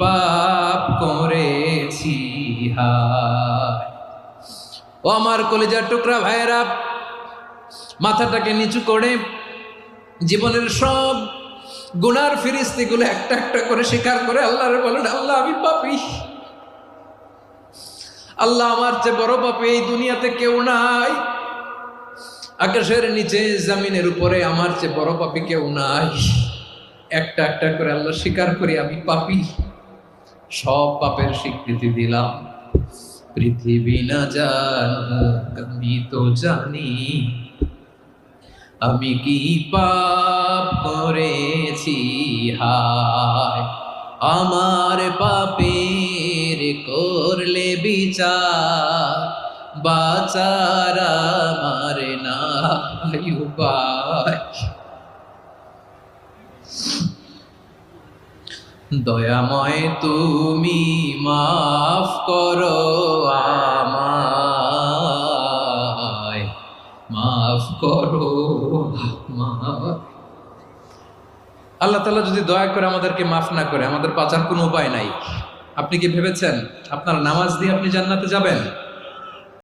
পাপ করেছি হায়। ও আমার কলিজার টুকরা ভাইয়েরা, মাথাটাকে নিচু করে জীবনের সব গুনার ফিরিস্তিগুলো একটা একটা করে স্বীকার করে আল্লাহরে বলেন, আল্লাহ আমি পাপী। আল্লাহ আমার চেয়ে বড় পাপী এই দুনিয়াতে কেউ নাই। আকাশের নিচে জমিনের উপরে আমার চেয়ে বড় পাপী কেউ নাই। একটা একটা করে আল্লাহ স্বীকার করি আমি পাপী। সব পাপের স্বীকৃতি দিলাম। পৃথিবী না জানুক আমি তো জানি আমি কি পাপ করেছি হায়। আমার পাপের করলে বিচার, বাঁচার আমার নাই উপায়। দয়াময় তুমি মাফ করো আমায়, মাফ করো আমায়। আল্লাহ তাআলা যদি দয়া করে আমাদেরকে মাফ না করে, আমাদের বাঁচার কোনো উপায় নাই। আপনি কি ভেবেছেন আপনার নামাজ দিয়ে আপনি জান্নাতে যাবেন?